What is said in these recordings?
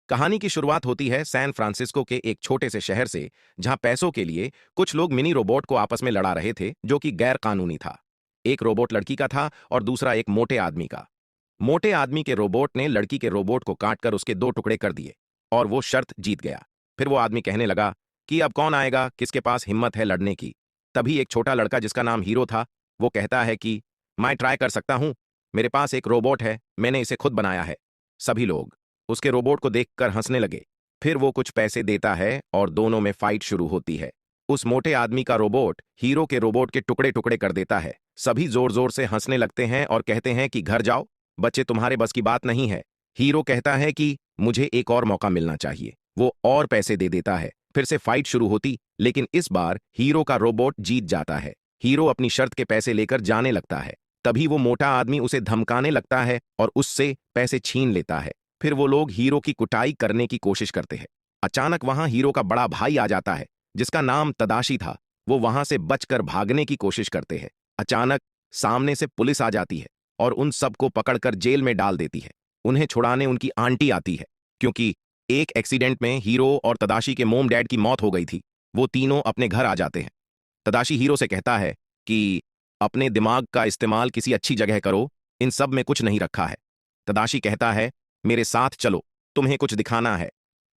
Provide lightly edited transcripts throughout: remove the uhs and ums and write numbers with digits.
कहानी की शुरुआत होती है सैन फ्रांसिस्को के एक छोटे से शहर से, जहां पैसों के लिए कुछ लोग मिनी रोबोट को आपस में लड़ा रहे थे, जो कि गैर कानूनी था। एक रोबोट लड़की का था और दूसरा एक मोटे आदमी का। मोटे आदमी के रोबोट ने लड़की के रोबोट को काटकर उसके दो टुकड़े कर दिए और वो शर्त जीत गया। फिर वो आदमी कहने लगा कि अब कौन आएगा, किसके पास हिम्मत है लड़ने की। तभी एक छोटा लड़का जिसका नाम हीरो था, वो कहता है कि मैं ट्राई कर सकता हूं, मेरे पास एक रोबोट है, मैंने इसे खुद बनाया है। सभी लोग उसके रोबोट को देखकर हंसने लगे। फिर वो कुछ पैसे देता है और दोनों में फाइट शुरू होती है। उस मोटे आदमी का रोबोट हीरो के रोबोट के टुकड़े टुकड़े कर देता है। सभी जोर जोर से हंसने लगते हैं और कहते हैं कि घर जाओ बच्चे, तुम्हारे बस की बात नहीं है। हीरो कहता है कि मुझे एक और मौका मिलना चाहिए। वो और पैसे दे देता है। फिर से फाइट शुरू होती, लेकिन इस बार हीरो का रोबोट जीत जाता है। हीरो अपनी शर्त के पैसे लेकर जाने लगता है। तभी वो मोटा आदमी उसे धमकाने लगता है और उससे पैसे छीन लेता है। फिर वो लोग हीरो की कुटाई करने की कोशिश करते हैं। अचानक वहां हीरो का बड़ा भाई आ जाता है, जिसका नाम तदाशी था। वो वहां से बचकर भागने की कोशिश करते हैं। अचानक सामने से पुलिस आ जाती है और उन सबको पकड़कर जेल में डाल देती है। उन्हें छुड़ाने उनकी आंटी आती है, क्योंकि एक एक्सीडेंट में हीरो और तदाशी के मोम डैड की मौत हो गई थी। वो तीनों अपने घर आ जाते हैं। तदाशी हीरो से कहता है कि अपने दिमाग का इस्तेमाल किसी अच्छी जगह करो, इन सब में कुछ नहीं रखा है। तदाशी कहता है मेरे साथ चलो, तुम्हें कुछ दिखाना है।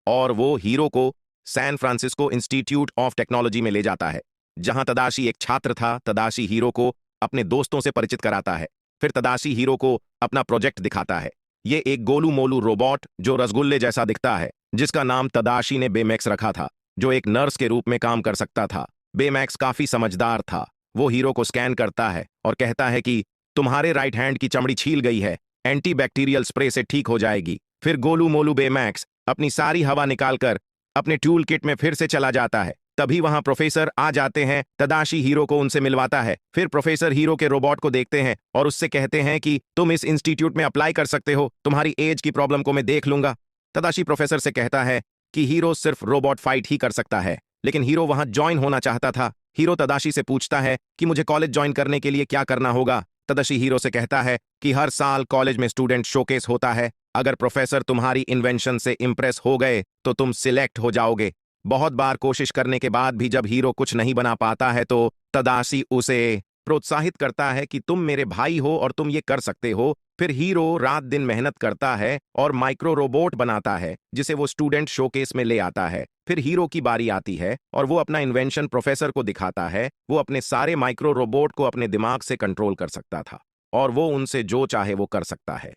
और वो हीरो को San Francisco Institute of Technology में ले जाता है, जहां तदाशी एक छात्र था। तदाशी हीरो को अपने दोस्तों से परिचित कराता है। फिर तदाशी हीरो को अपना प्रोजेक्ट दिखाता है। ये एक गोलू मोलू रोबोट जो रसगुल्ले जैसा दिखता है, जिसका नाम तदाशी ने बेमैक्स रखा था, जो एक नर्स के रूप में काम कर सकता था। बेमैक्स काफी समझदार था। वो हीरो को स्कैन करता है और कहता है कि तुम्हारे राइट हैंड की चमड़ी छील गई है, एंटीबैक्टीरियल स्प्रे से ठीक हो जाएगी। फिर गोलू मोलू बेमैक्स अपनी सारी हवा निकालकर अपने टूल किट में फिर से चला जाता है। तभी वहां प्रोफेसर आ जाते हैं। तदाशी हीरो को उनसे मिलवाता है। फिर प्रोफेसर हीरो के रोबोट को देखते हैं और उससे कहते हैं कि तुम इस इंस्टीट्यूट में अप्लाई कर सकते हो, तुम्हारी एज की प्रॉब्लम को मैं देख लूंगा। तदाशी प्रोफेसर से कहता है कि हीरो सिर्फ रोबोट फाइट ही कर सकता है, लेकिन हीरो वहां ज्वाइन होना चाहता था। हीरो तदाशी से पूछता है कि मुझे कॉलेज ज्वाइन करने के लिए क्या करना होगा। तदाशी हीरो से कहता है कि हर साल कॉलेज में स्टूडेंट शोकेस होता है। अगर प्रोफेसर तुम्हारी इन्वेंशन से इंप्रेस हो गए तो तुम सिलेक्ट हो जाओगे। बहुत बार कोशिश करने के बाद भी जब हीरो कुछ नहीं बना पाता है तो तदाशी उसे प्रोत्साहित करता है कि तुम मेरे भाई हो और तुम ये कर सकते हो। फिर हीरो रात दिन मेहनत करता है और माइक्रो रोबोट बनाता है, जिसे वो स्टूडेंट शोकेस में ले आता है। फिर हीरो की बारी आती है और वो अपना इन्वेंशन प्रोफेसर को दिखाता है। वो अपने सारे माइक्रो रोबोट को अपने दिमाग से कंट्रोल कर सकता था और वो उनसे जो चाहे वो कर सकता है।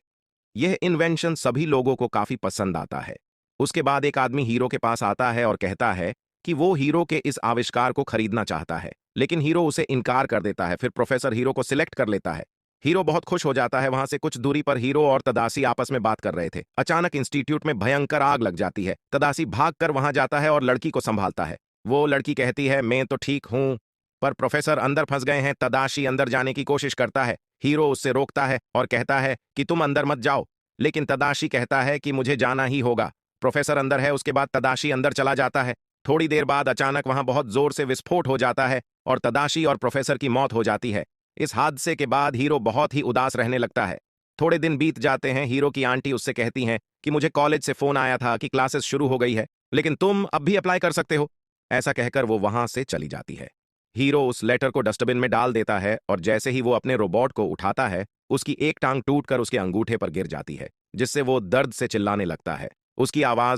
यह इन्वेंशन सभी लोगों को काफी पसंद आता है। उसके बाद एक आदमी हीरो के पास आता है और कहता है कि वो हीरो के इस आविष्कार को खरीदना चाहता है, लेकिन हीरो उसे इनकार कर देता है। फिर प्रोफेसर हीरो को सिलेक्ट कर लेता है। हीरो बहुत खुश हो जाता है। वहां से कुछ दूरी पर हीरो और तदाशी आपस में बात कर रहे थे। अचानक इंस्टीट्यूट में भयंकर आग लग जाती है। तदाशी भागकर वहां जाता है और लड़की को संभालता है। वो लड़की कहती है मैं तो ठीक हूं, पर प्रोफेसर अंदर फंस गए हैं। तदाशी अंदर जाने की कोशिश करता है। हीरो उससे रोकता है और कहता है कि तुम अंदर मत जाओ, लेकिन तदाशी कहता है कि मुझे जाना ही होगा। प्रोफेसर अंदर है, उसके बाद तदाशी अंदर चला जाता है। थोड़ी देर बाद अचानक वहां बहुत जोर से विस्फोट हो जाता है और तदाशी और प्रोफेसर की मौत हो जाती है। इस हादसे के बाद हीरो बहुत ही उदास रहने लगता है। थोड़े दिन बीत जाते हैं। हीरो की आंटी उससे कहती हैं कि मुझे कॉलेज से फोन आया था कि क्लासेस शुरू हो गई है, लेकिन तुम अब भी अप्लाई कर सकते हो। ऐसा कहकर वो वहां से चली जाती है। हीरो उस लेटर को डस्टबिन में डाल देता है और जैसे ही वो अपने रोबोट को उठाता है, उसकी एक टांग टूटकर उसके अंगूठे पर गिर जाती है, जिससे वो दर्द से चिल्लाने लगता है। उसकी आवाज